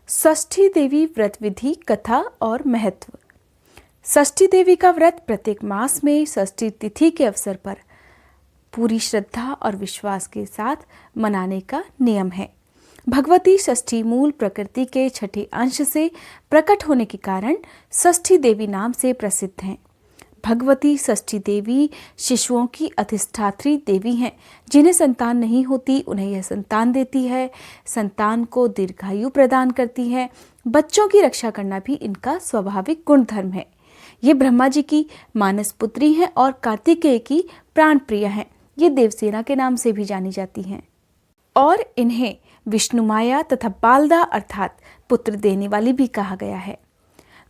षष्ठी देवी व्रत विधि, कथा और महत्व। षष्ठी देवी का व्रत प्रत्येक मास में षष्ठी तिथि के अवसर पर पूरी श्रद्धा और विश्वास के साथ मनाने का नियम है। भगवती षष्ठी मूल प्रकृति के छठे अंश से प्रकट होने के कारण षष्ठी देवी नाम से प्रसिद्ध हैं। भगवती षष्ठी देवी शिशुओं की अधिष्ठात्री देवी हैं। जिन्हें संतान नहीं होती उन्हें यह संतान देती है, संतान को दीर्घायु प्रदान करती है। बच्चों की रक्षा करना भी इनका स्वाभाविक गुण धर्म है। ये ब्रह्मा जी की मानस पुत्री हैं और कार्तिकेय की प्राण प्रिय हैं। ये देवसेना के नाम से भी जानी जाती हैं और इन्हें विष्णु माया तथा बालदा अर्थात पुत्र देने वाली भी कहा गया है।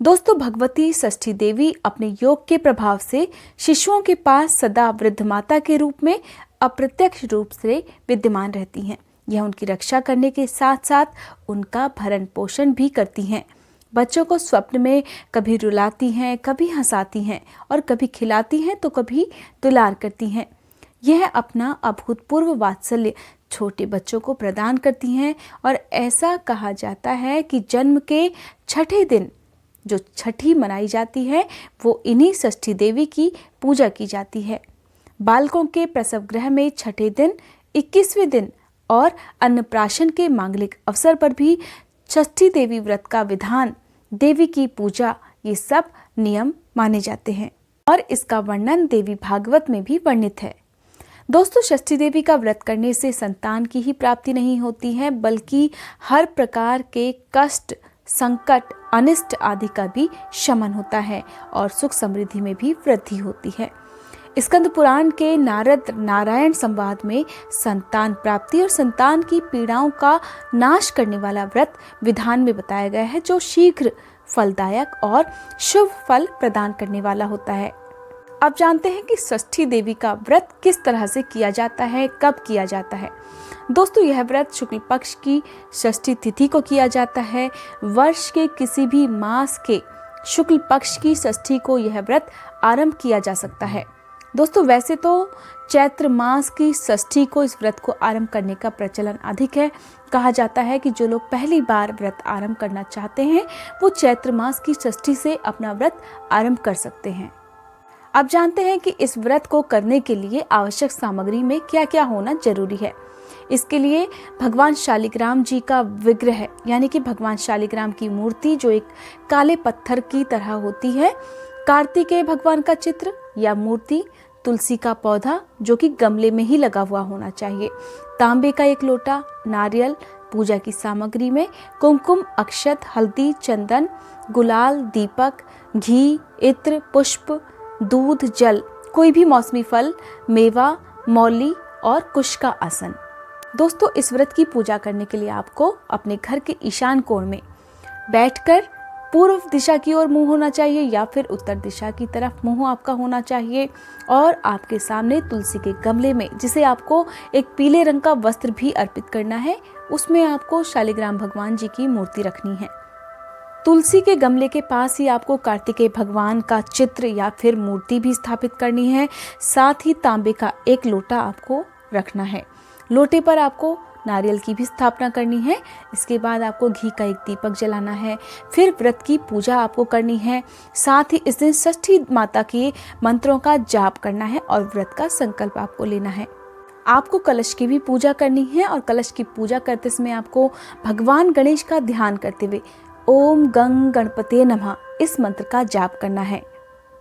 दोस्तों, भगवती षष्ठी देवी अपने योग के प्रभाव से शिशुओं के पास सदा वृद्ध माता के रूप में अप्रत्यक्ष रूप से विद्यमान रहती हैं। यह उनकी रक्षा करने के साथ साथ उनका भरण पोषण भी करती हैं। बच्चों को स्वप्न में कभी रुलाती हैं, कभी हंसाती हैं और कभी खिलाती हैं तो कभी दुलार करती हैं। यह अपना अभूतपूर्व वात्सल्य छोटे बच्चों को प्रदान करती हैं और ऐसा कहा जाता है कि जन्म के छठे दिन जो छठी मनाई जाती है वो इन्हीं षष्ठी देवी की पूजा की जाती है। बालकों के प्रसव गृह में छठे दिन, 21वें दिन और अन्नप्राशन के मांगलिक अवसर पर भी षष्ठी देवी व्रत का विधान, देवी की पूजा, ये सब नियम माने जाते हैं और इसका वर्णन देवी भागवत में भी वर्णित है। दोस्तों, षष्ठी देवी का व्रत करने से संतान की ही प्राप्ति नहीं होती है बल्कि हर प्रकार के कष्ट, संकट, अनिष्ट आदि का भी शमन होता है और सुख समृद्धि में भी वृद्धि होती है। स्कंद पुराण के नारद नारायण संवाद में संतान प्राप्ति और संतान की पीड़ाओं का नाश करने वाला व्रत विधान में बताया गया है, जो शीघ्र फलदायक और शुभ फल प्रदान करने वाला होता है। अब जानते हैं कि षष्ठी देवी का व्रत किस तरह से किया जाता है, कब किया जाता है। दोस्तों, यह व्रत शुक्ल पक्ष की षष्ठी तिथि को किया जाता है। वर्ष के किसी भी मास के शुक्ल पक्ष की षष्ठी को यह व्रत आरंभ किया जा सकता है। दोस्तों, वैसे तो चैत्र मास की षष्ठी को इस व्रत को आरंभ करने का प्रचलन अधिक है। कहा जाता है कि जो लोग पहली बार व्रत आरंभ करना चाहते हैं वो चैत्र मास की षष्ठी से अपना व्रत आरंभ कर सकते हैं। अब जानते हैं कि इस व्रत को करने के लिए आवश्यक सामग्री में क्या क्या होना जरूरी है। इसके लिए भगवान शालिग्राम जी का विग्रह यानी कि भगवान शालिग्राम की मूर्ति जो एक काले पत्थर की तरह होती है, कार्तिकेय भगवान का चित्र या मूर्ति, तुलसी का पौधा जो कि गमले में ही लगा हुआ होना चाहिए, तांबे का एक लोटा, नारियल, पूजा की सामग्री में कुमकुम, अक्षत, हल्दी, चंदन, गुलाल, दीपक, घी, इत्र, पुष्प, दूध, जल, कोई भी मौसमी फल, मेवा, मौली और कुश का आसन। दोस्तों, इस व्रत की पूजा करने के लिए आपको अपने घर के ईशान कोण में बैठकर पूर्व दिशा की ओर मुंह होना चाहिए या फिर उत्तर दिशा की तरफ मुंह आपका होना चाहिए और आपके सामने तुलसी के गमले में, जिसे आपको एक पीले रंग का वस्त्र भी अर्पित करना है, उसमें आपको शालिग्राम भगवान जी की मूर्ति रखनी है। तुलसी के गमले के पास ही आपको कार्तिकेय भगवान का चित्र या फिर मूर्ति भी स्थापित करनी है। साथ ही तांबे का एक लोटा आपको रखना है। लोटे पर आपको नारियल की भी स्थापना करनी है। इसके बाद आपको घी का एक दीपक जलाना है। फिर व्रत की पूजा आपको करनी है। साथ ही इस दिन षष्ठी माता के मंत्रों का जाप करना है और व्रत का संकल्प आपको लेना है। आपको कलश की भी पूजा करनी है और कलश की पूजा करते समय आपको भगवान गणेश का ध्यान करते हुए ओम गंग गणपते नमः इस मंत्र का जाप करना है।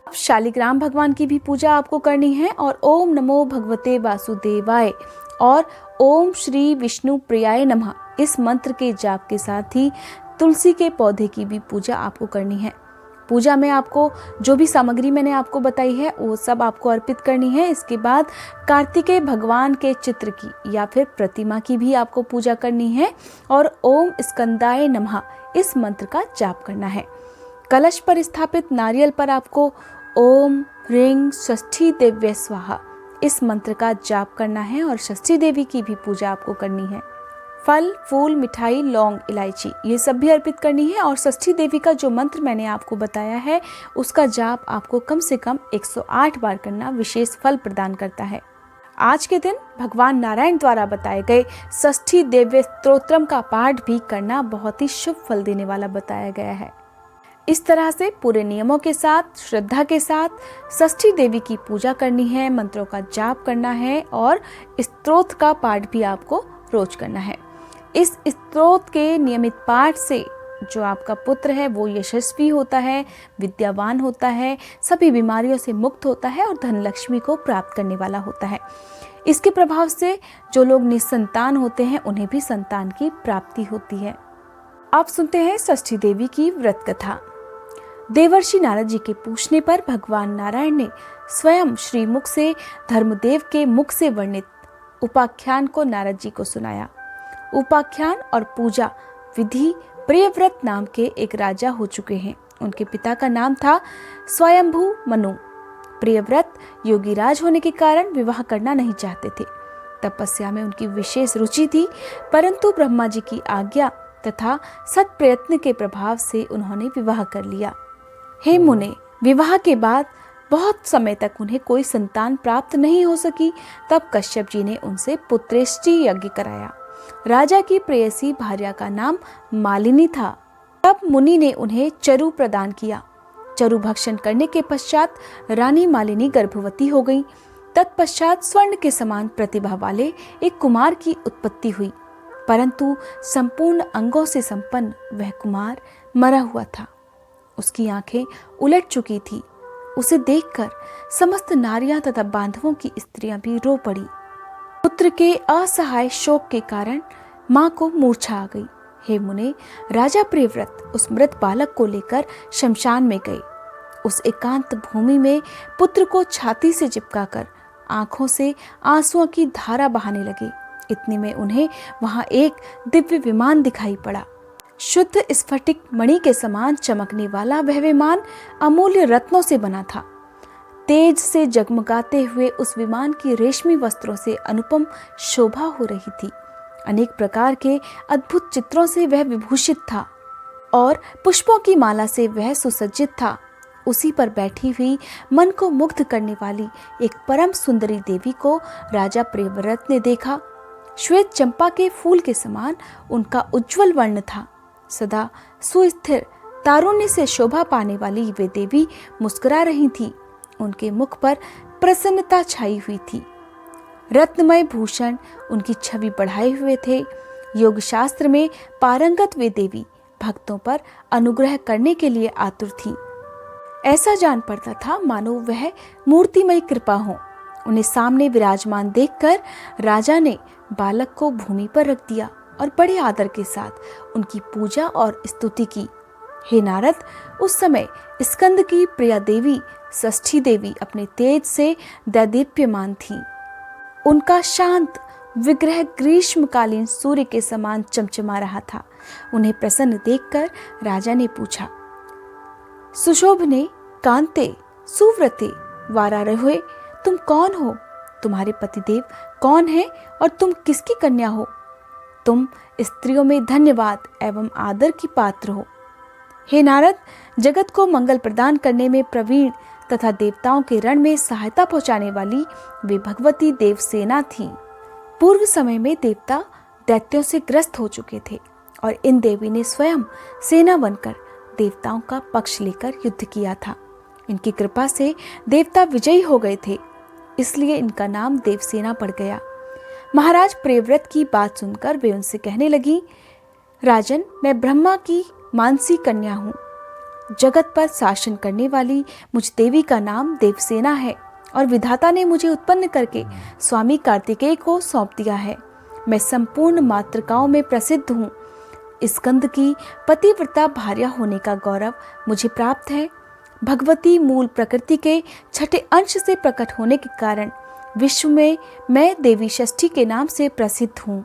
अब शालिग्राम भगवान की भी पूजा आपको करनी है और ओम नमो भगवते वासुदेवाय और ओम श्री विष्णु प्रियाय नमः इस मंत्र के जाप के साथ ही तुलसी के पौधे की भी पूजा आपको करनी है। पूजा में आपको जो भी सामग्री मैंने आपको बताई है वो सब आपको अर्पित करनी है। इसके बाद कार्तिकेय भगवान के चित्र की या फिर प्रतिमा की भी आपको पूजा करनी है और ओम स्कंदाय नमः इस मंत्र का जाप करना है। कलश पर स्थापित नारियल पर आपको ओम ह्रीं षष्ठी देव्य स्वाहा इस मंत्र का जाप करना है और षष्ठी देवी की भी पूजा आपको करनी है। फल, फूल, मिठाई, लौंग, इलायची ये सब भी अर्पित करनी है और षष्ठी देवी का जो मंत्र मैंने आपको बताया है उसका जाप आपको कम से कम 108 बार करना विशेष फल प्रदान करता है। आज के दिन भगवान नारायण द्वारा बताए गए षष्ठी दिव्य स्तोत्रम का पाठ भी करना बहुत ही शुभ फल देने वाला बताया गया है। इस तरह से पूरे नियमों के साथ, श्रद्धा के साथ षष्ठी देवी की पूजा करनी है, मंत्रों का जाप करना है और स्तोत्र का पाठ भी आपको रोज करना है। इस स्तोत्र के नियमित पाठ से जो आपका पुत्र है वो यशस्वी होता है, विद्यावान होता है, सभी बीमारियों से मुक्त होता है और धन लक्ष्मी को प्राप्त करने वाला होता है। इसके प्रभाव से जो लोग निसंतान होते हैं उन्हें भी संतान की प्राप्ति होती है। आप सुनते हैं षष्ठी देवी की व्रत कथा। देवर्षि नारद जी के पूछने पर भगवान नारायण ने स्वयं श्रीमुख से धर्मदेव के मुख से वर्णित उपाख्यान को नारद जी को सुनाया। उपाख्यान और पूजा विधि प्रियव्रत नाम के एक राजा हो चुके हैं। उनके पिता का नाम था स्वयंभू मनु। प्रियव्रत योगीराज होने के कारण विवाह करना नहीं चाहते थे। तपस्या में उनकी विशेष रुचि थी, परंतु ब्रह्मा जी की आज्ञा तथा सत प्रयत्न के प्रभाव से उन्होंने विवाह कर लिया। हे मुने, विवाह के बाद बहुत समय तक उन्हें कोई संतान प्राप्त नहीं हो सकी। तब कश्यप जी ने उनसे पुत्रेष्टि यज्ञ कराया। राजा की प्रेयसी भार्या का नाम मालिनी था। तब मुनि ने उन्हें चरु प्रदान किया। चरु भक्षण करने के पश्चात रानी मालिनी गर्भवती हो गई। तत्पश्चात स्वर्ण के समान प्रतिभा वाले एक कुमार की उत्पत्ति हुई, परंतु संपूर्ण अंगों से संपन्न वह कुमार मरा हुआ था। उसकी आंखें उलट चुकी थी। उसे देखकर समस्त नारियां तथा बांधवों की स्त्रियां भी रो पड़ी। पुत्र के असहाय शोक के कारण मां को मूर्छा आ गई। हे मुने, राजा प्रियव्रत उस मृत बालक को लेकर शमशान में गए। उस एकांत भूमि में पुत्र को छाती से चिपकाकर आंखों से आंसुओं की धारा बहाने लगे। इतने में उन्हें वहां एक दिव्य विमान दिखाई पड़ा। शुद्ध स्फटिक मणि के समान चमकने वाला वह विमान अमूल्य रत्नों से बना था। तेज से जगमगाते हुए उस विमान की रेशमी वस्त्रों से अनुपम शोभा हो रही थी। अनेक प्रकार के अद्भुत चित्रों से वह विभूषित था और पुष्पों की माला से वह सुसज्जित था। उसी पर बैठी हुई मन को मुग्ध करने वाली एक परम सुंदरी देवी को राजा प्रियव्रत ने देखा। श्वेत चंपा के फूल के समान उनका उज्जवल वर्ण था। सदा सुस्थिर तारुण्य से शोभा पाने वाली वे देवी मुस्कुरा रही थी। उनके मुख पर प्रसन्नता छाई हुई थी। रत्नमय भूषण उनकी छवि बढ़ाए हुए थे। योग शास्त्र में पारंगत वे देवी भक्तों पर अनुग्रह करने के लिए आतुर थी। ऐसा जान पड़ता था मानो वह मूर्तिमय कृपा हो। उन्हें सामने विराजमान देखकर राजा ने बालक को भूमि पर रख दिया और बड़े आदर के साथ उनकी पूजा और स्तुति की। हे नारद, उस समय स्कंद की प्रिया देवी षष्ठी देवी अपने तेज से दैदीप्यमान थी। उनका शांत विग्रह ग्रीष्मकालीन सूर्य के समान चमचमा रहा था। उन्हें प्रसन्न देखकर राजा ने पूछा, सुशोभने, कांते, सुव्रते, वारारोहे, तुम कौन हो? तुम्हारे पतिदेव कौन है और तुम किसकी कन्या हो? तुम स्त्रियों में धन्यवाद एवं आदर की पात्र हो। हे नारद, जगत को मंगल प्रदान करने में प्रवीण तथा देवताओं के रण में सहायता पहुंचाने वाली वे भगवती देवसेना थी। पूर्व समय में देवता दैत्यों से ग्रस्त हो चुके थे और इन देवी ने स्वयं सेना बनकर देवताओं का पक्ष लेकर युद्ध किया था। इनकी कृपा से देवता विजयी हो गए थे, इसलिए इनका नाम देवसेना पड़ गया। महाराज प्रियव्रत की बात सुनकर वे उनसे कहने लगी, राजन, मैं ब्रह्मा की मानसी कन्या हूँ। जगत पर शासन करने वाली मुझ देवी का नाम देवसेना है और विधाता ने मुझे उत्पन्न करके स्वामी कार्तिकेय को सौंप दिया है। मैं संपूर्ण मातृकाओं में प्रसिद्ध हूँ। स्कंद की पतिव्रता भार्या होने का गौरव मुझे प्राप्त है। भगवती मूल प्रकृति के छठे अंश से प्रकट होने के कारण विश्व में मैं देवी षष्ठी के नाम से प्रसिद्ध हूँ।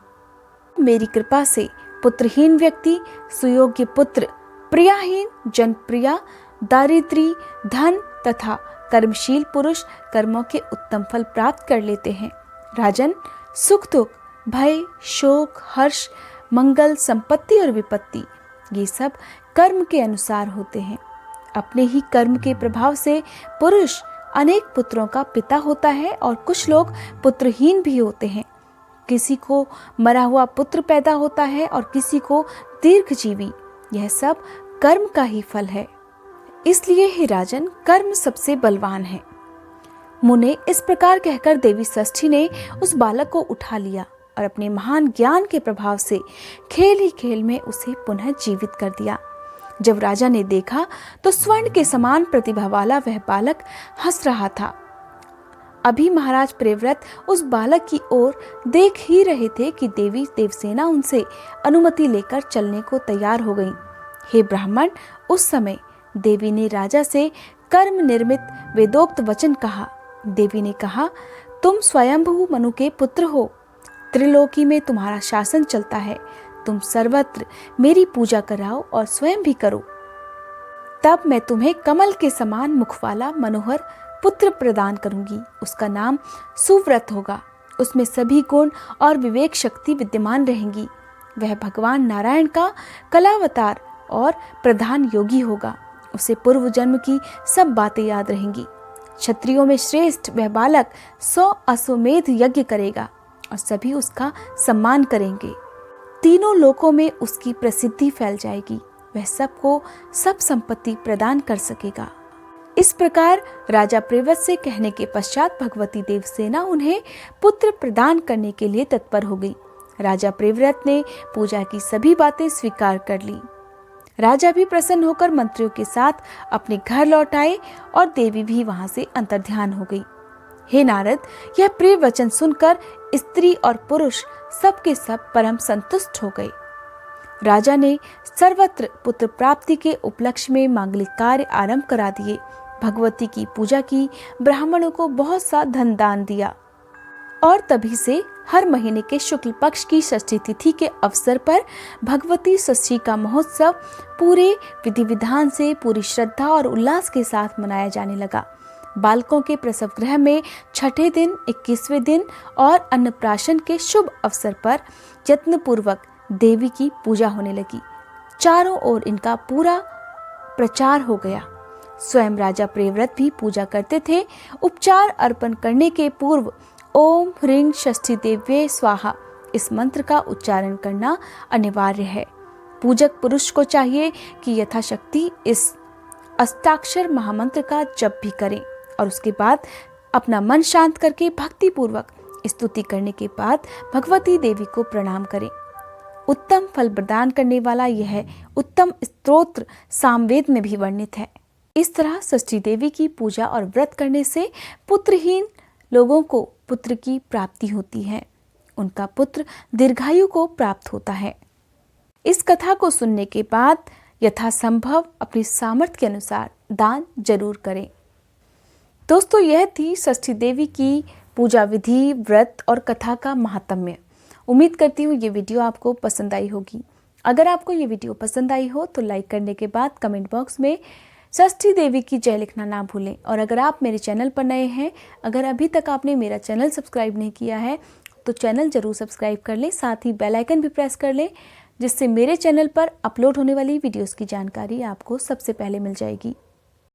मेरी कृपा से पुत्रहीन व्यक्ति सुयोग्य पुत्र, प्रियाहीन जनप्रिया, दारिद्री धन तथा कर्मशील पुरुष कर्मों के उत्तम फल प्राप्त कर लेते हैं। राजन, सुख दुख, भय, शोक, हर्ष, मंगल, संपत्ति और विपत्ति ये सब कर्म के अनुसार होते हैं। अपने ही कर्म के प्रभाव से पुरुष अनेक पुत्रों का पिता होता है और कुछ लोग पुत्रहीन भी होते हैं। किसी को मरा हुआ पुत्र पैदा होता है और किसी को दीर्घजीवी। यह सब कर्म का ही फल है। इसलिए हे राजन, कर्म सबसे बलवान है। मुने इस प्रकार कहकर देवी षष्ठी ने उस बालक को उठा लिया और अपने महान ज्ञान के प्रभाव से खेल ही खेल में उसे पुनः जीवित कर दिया। जब राजा ने देखा तो स्वर्ण के समान प्रतिभा वाला वह बालक हंस रहा था। अभी महाराज प्रियव्रत उस बालक की ओर देख ही रहे थे कि देवी देवसेना उनसे अनुमति लेकर चलने को तैयार हो गई। हे ब्राह्मण, उस समय देवी ने राजा से कर्म निर्मित वेदोक्त वचन कहा। देवी ने कहा, तुम स्वयंभू मनु के पुत्र हो, त्रिलोकी में तुम्हारा शासन चलता है, तुम सर्वत्र मेरी पूजा कराओ और स्वयं भी करो। तब मैं तुम्हें कमल के समान मुख वाला मनोहर पुत्र प्रदान करूंगी। उसका नाम सुव्रत होगा। उसमें सभी गुण और विवेक शक्ति विद्यमान रहेंगी। वह भगवान नारायण का कलावतार और प्रधान योगी होगा। उसे पूर्व जन्म की सब बातें याद रहेंगी। क्षत्रियों में श्रेष्ठ वह बालक 100 अश्वमेध यज्ञ करेगा और सभी उसका सम्मान करेंगे। तीनों लोकों में उसकी प्रसिद्धि फैल जाएगी। वह सबको सब संपत्ति प्रदान कर सकेगा। इस प्रकार राजा प्रियव्रत से कहने के पश्चात भगवती देवसेना उन्हें पुत्र प्रदान करने के लिए तत्पर हो गई। राजा प्रियव्रत ने पूजा की सभी बातें स्वीकार कर ली। राजा भी प्रसन्न होकर मंत्रियों के साथ अपने घर लौट आए और देवी भी वहां से अंतर्ध्यान हो गई। हे नारद, यह प्रिय वचन सुनकर स्त्री और पुरुष सबके सब परम संतुष्ट हो गए। राजा ने सर्वत्र पुत्र प्राप्ति के उपलक्ष्य में मांगलिक कार्य आरंभ करा दिए। भगवती की पूजा की, ब्राह्मणों को बहुत सा धन दान दिया और तभी से हर महीने के शुक्ल पक्ष की षष्ठी तिथि के अवसर पर भगवती षष्ठी का महोत्सव पूरे विधि विधान से, पूरी श्रद्धा और उल्लास के साथ मनाया जाने लगा। बालकों के प्रसव गृह में छठे दिन, 21वें दिन और अन्नप्राशन के शुभ अवसर पर यत्न पूर्वक देवी की पूजा होने लगी। चारों ओर इनका पूरा प्रचार हो गया। स्वयं राजा प्रियव्रत भी पूजा करते थे। उपचार अर्पण करने के पूर्व ओम ह्रीं षष्ठी देव्ये स्वाहा इस मंत्र का उच्चारण करना अनिवार्य है। पूजक पुरुष को चाहिए कि यथाशक्ति इस अष्टाक्षर महामंत्र का जप भी करें और उसके बाद अपना मन शांत करके भक्ति पूर्वक स्तुति करने के बाद भगवती देवी को प्रणाम करें। उत्तम फल प्रदान करने वाला यह उत्तम स्तोत्र सामवेद में भी वर्णित है। इस तरह षष्ठी देवी की पूजा और व्रत करने से पुत्रहीन लोगों को पुत्र की प्राप्ति होती है। उनका पुत्र दीर्घायु को प्राप्त होता है। इस कथा को सुनने के बाद यथासंभव अपनी सामर्थ्य के अनुसार दान जरूर करें। दोस्तों, यह थी षष्ठी देवी की पूजा विधि, व्रत और कथा का महात्म्य। उम्मीद करती हूँ ये वीडियो आपको पसंद आई होगी। अगर आपको ये वीडियो पसंद आई हो तो लाइक करने के बाद कमेंट बॉक्स में षष्ठी देवी की जय लिखना ना भूलें। और अगर आप मेरे चैनल पर नए हैं, अगर अभी तक आपने मेरा चैनल सब्सक्राइब नहीं किया है तो चैनल जरूर सब्सक्राइब कर लें। साथ ही बेल आइकन भी प्रेस कर लें, जिससे मेरे चैनल पर अपलोड होने वाली वीडियोस की जानकारी आपको सबसे पहले मिल जाएगी।